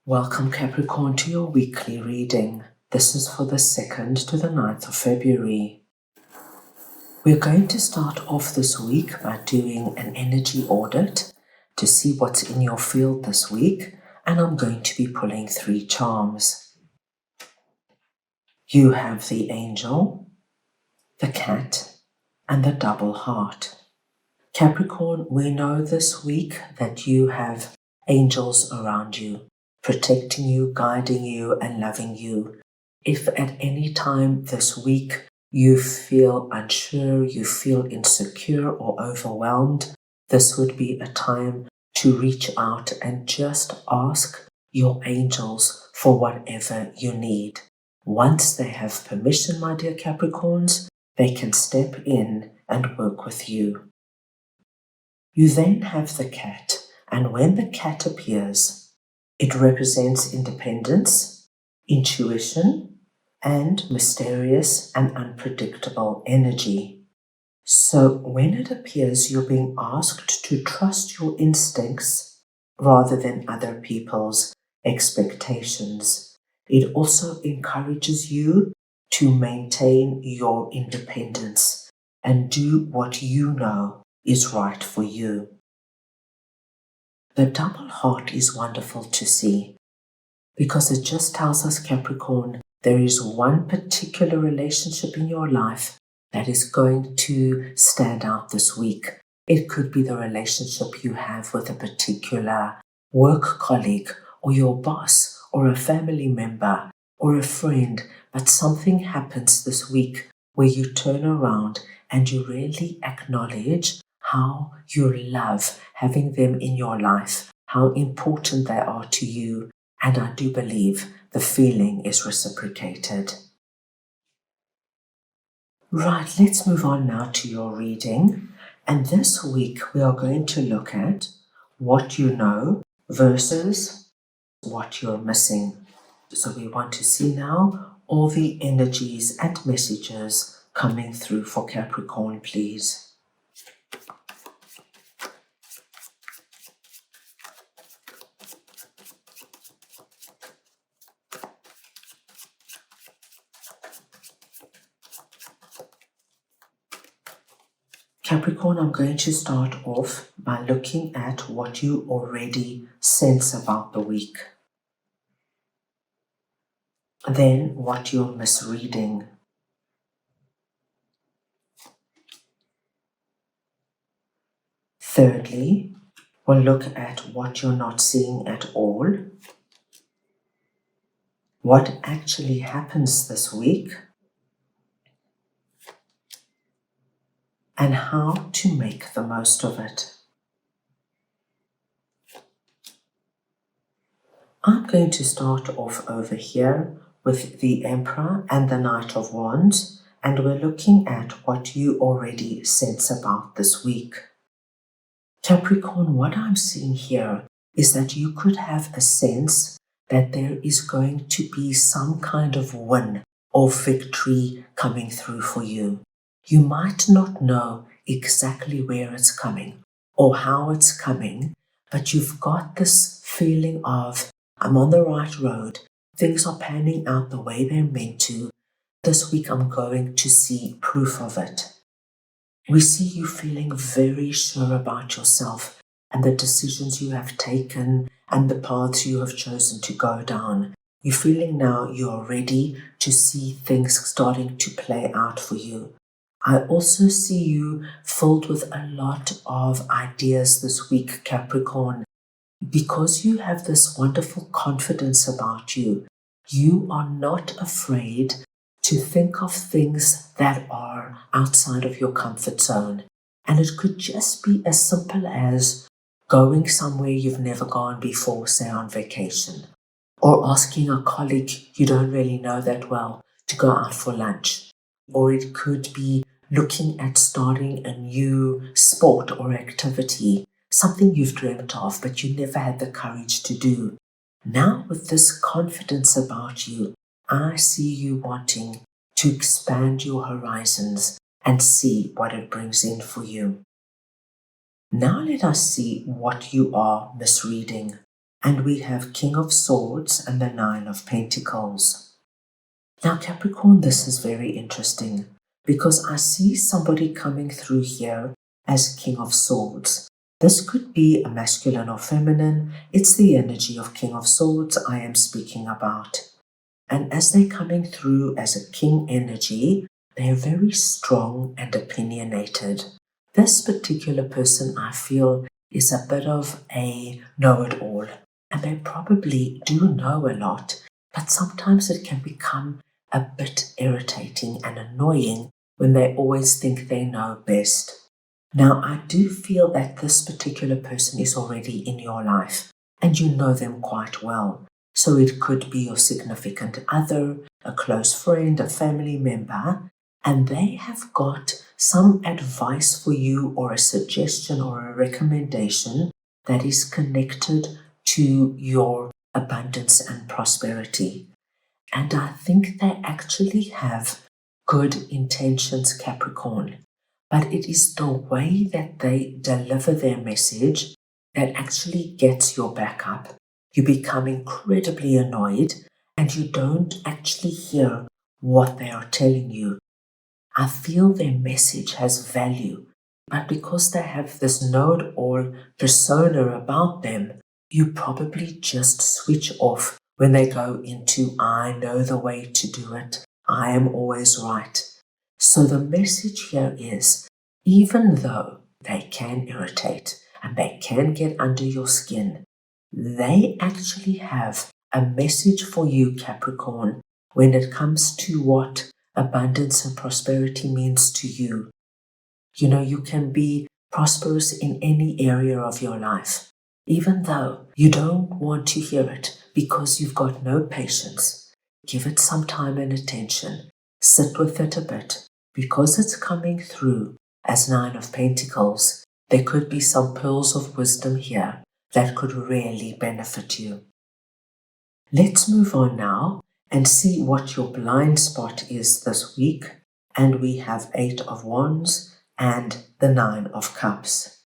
Welcome Capricorn to your weekly reading. This is for the 2nd to the 9th of February. We're going to start off this week by doing an energy audit to see what's in your field this week, and I'm going to be pulling 3 charms. You have the angel, the cat, and the double heart. Capricorn, we know this week that you have angels around you, protecting you, guiding you, and loving you. If at any time this week you feel unsure, you feel insecure or overwhelmed, this would be a time to reach out and just ask your angels for whatever you need. Once they have permission, my dear Capricorns, they can step in and work with you. You then have the cat, and when the cat appears, it represents independence, intuition, and mysterious and unpredictable energy. So when it appears, you're being asked to trust your instincts rather than other people's expectations. It also encourages you to maintain your independence and do what you know is right for you. The double heart is wonderful to see because it just tells us, Capricorn, there is one particular relationship in your life that is going to stand out this week. It could be the relationship you have with a particular work colleague or your boss or a family member or a friend, but something happens this week where you turn around and you really acknowledge how you love having them in your life, how important they are to you, and I do believe the feeling is reciprocated. Right, let's move on now to your reading. And this week we are going to look at what you know versus what you're missing. So we want to see now all the energies and messages coming through for Capricorn, please. Capricorn, I'm going to start off by looking at what you already sense about the week. Then what you're misreading. Thirdly, we'll look at what you're not seeing at all. What actually happens this week. And how to make the most of it. I'm going to start off over here with the Emperor and the Knight of Wands, and we're looking at what you already sense about this week. Capricorn, what I'm seeing here is that you could have a sense that there is going to be some kind of win or victory coming through for you. You might not know exactly where it's coming or how it's coming, but you've got this feeling of, I'm on the right road, things are panning out the way they're meant to. This week I'm going to see proof of it. We see you feeling very sure about yourself and the decisions you have taken and the paths you have chosen to go down. You're feeling now you're ready to see things starting to play out for you. I also see you filled with a lot of ideas this week, Capricorn. Because you have this wonderful confidence about you, you are not afraid to think of things that are outside of your comfort zone. And it could just be as simple as going somewhere you've never gone before, say on vacation, or asking a colleague you don't really know that well to go out for lunch. Or it could be looking at starting a new sport or activity, something you've dreamt of but you never had the courage to do. Now with this confidence about you, I see you wanting to expand your horizons and see what it brings in for you. Now let us see what you are misreading. And we have King of Swords and the Nine of Pentacles. Now, Capricorn, this is very interesting because I see somebody coming through here as King of Swords. This could be a masculine or feminine. It's the energy of King of Swords I am speaking about. And as they're coming through as a king energy, they're very strong and opinionated. This particular person, I feel, is a bit of a know-it-all. And they probably do know a lot, but sometimes it can become a bit irritating and annoying when they always think they know best. Now, I do feel that this particular person is already in your life and you know them quite well. So it could be your significant other, a close friend, a family member, and they have got some advice for you or a suggestion or a recommendation that is connected to your abundance and prosperity. And I think they actually have good intentions, Capricorn. But it is the way that they deliver their message that actually gets your back up. You become incredibly annoyed and you don't actually hear what they are telling you. I feel their message has value, but because they have this know-it-all persona about them, you probably just switch off when they go into, I know the way to do it, I am always right. So the message here is, even though they can irritate and they can get under your skin, they actually have a message for you, Capricorn, when it comes to what abundance and prosperity means to you. You know, you can be prosperous in any area of your life, even though you don't want to hear it because you've got no patience. Give it some time and attention. Sit with it a bit. Because it's coming through as Nine of Pentacles, there could be some pearls of wisdom here that could really benefit you. Let's move on now and see what your blind spot is this week. And we have 8 of Wands and the 9 of Cups.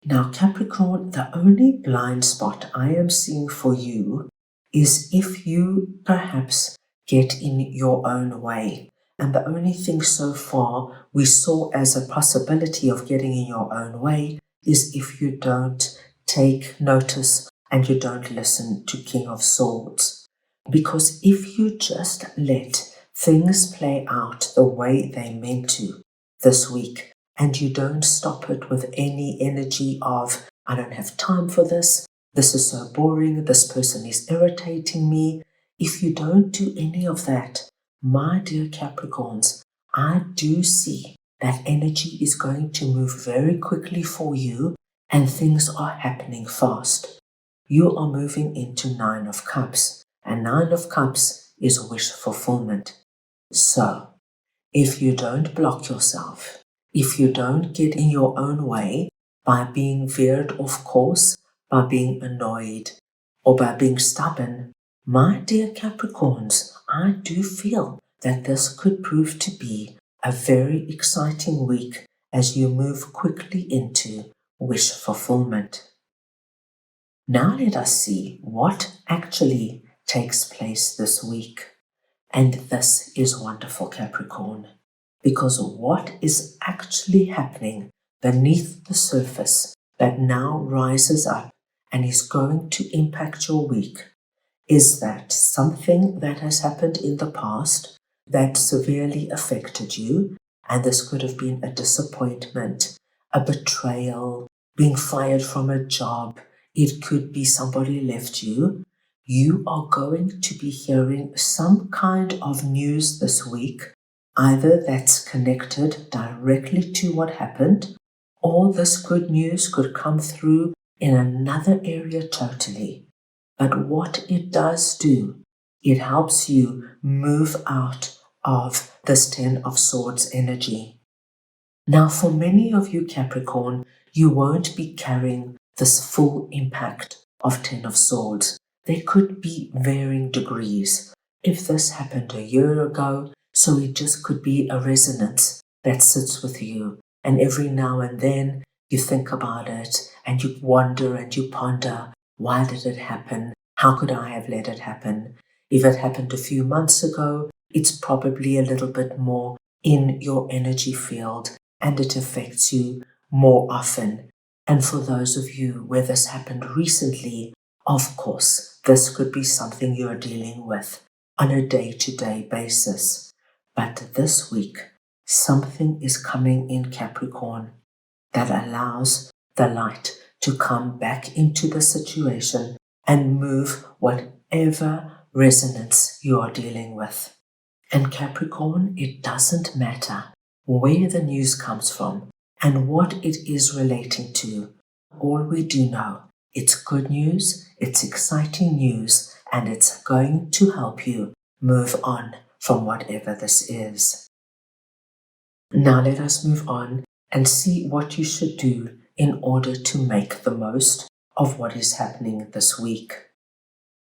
Now, Capricorn, the only blind spot I am seeing for you is if you perhaps get in your own way. And the only thing so far we saw as a possibility of getting in your own way is if you don't take notice and you don't listen to King of Swords. Because if you just let things play out the way they meant to this week, and you don't stop it with any energy of, I don't have time for this is so boring, this person is irritating me. If you don't do any of that, my dear Capricorns, I do see that energy is going to move very quickly for you and things are happening fast. You are moving into 9 of Cups, and 9 of Cups is wish fulfillment. So, if you don't block yourself, if you don't get in your own way by being veered off course, by being annoyed, or by being stubborn, my dear Capricorns, I do feel that this could prove to be a very exciting week as you move quickly into wish fulfillment. Now let us see what actually takes place this week. And this is wonderful, Capricorn, because what is actually happening beneath the surface that now rises up and is going to impact your week is that something that has happened in the past that severely affected you, and this could have been a disappointment, a betrayal, being fired from a job, it could be somebody left you. You are going to be hearing some kind of news this week, either that's connected directly to what happened, or this good news could come through in another area totally. But what it does do, it helps you move out of this 10 of Swords energy. Now, for many of you, Capricorn, you won't be carrying this full impact of 10 of Swords. There could be varying degrees. If this happened a year ago, so it just could be a resonance that sits with you. And every now and then you think about it and you wonder and you ponder, Why did it happen? How could I have let it happen? If it happened a few months ago, it's probably a little bit more in your energy field and it affects you more often. And for those of you where this happened recently, of course, this could be something you're dealing with on a day-to-day basis. But this week, something is coming in Capricorn that allows the light to come back into the situation and move whatever resonance you are dealing with. And Capricorn, it doesn't matter where the news comes from and what it is relating to. All we do know, it's good news, it's exciting news, and it's going to help you move on from whatever this is. Now let us move on and see what you should do in order to make the most of what is happening this week.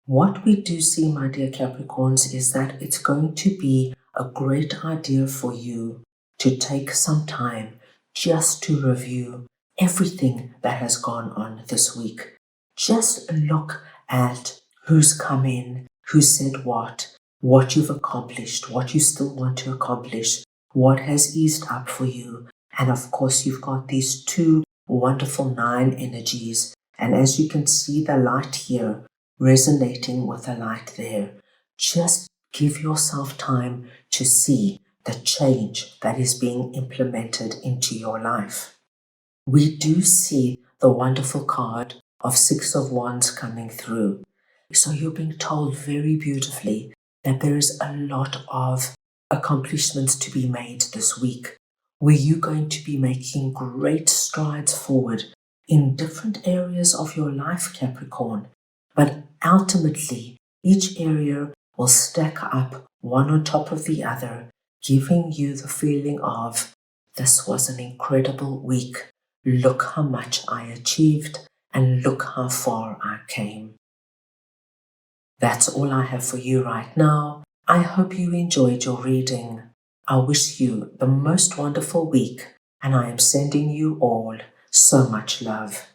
What we do see, my dear Capricorns, is that it's going to be a great idea for you to take some time just to review everything that has gone on this week. Just look at who's come in, who said what you've accomplished, what you still want to accomplish, what has eased up for you. And of course, you've got these two wonderful 9 energies. And as you can see the light here, resonating with the light there. Just give yourself time to see the change that is being implemented into your life. We do see the wonderful card of 6 of Wands coming through. So you're being told very beautifully that there is a lot of accomplishments to be made this week, where you're going to be making great strides forward in different areas of your life, Capricorn. But ultimately, each area will stack up one on top of the other, giving you the feeling of, this was an incredible week. Look how much I achieved and look how far I came. That's all I have for you right now. I hope you enjoyed your reading. I wish you the most wonderful week, and I am sending you all so much love.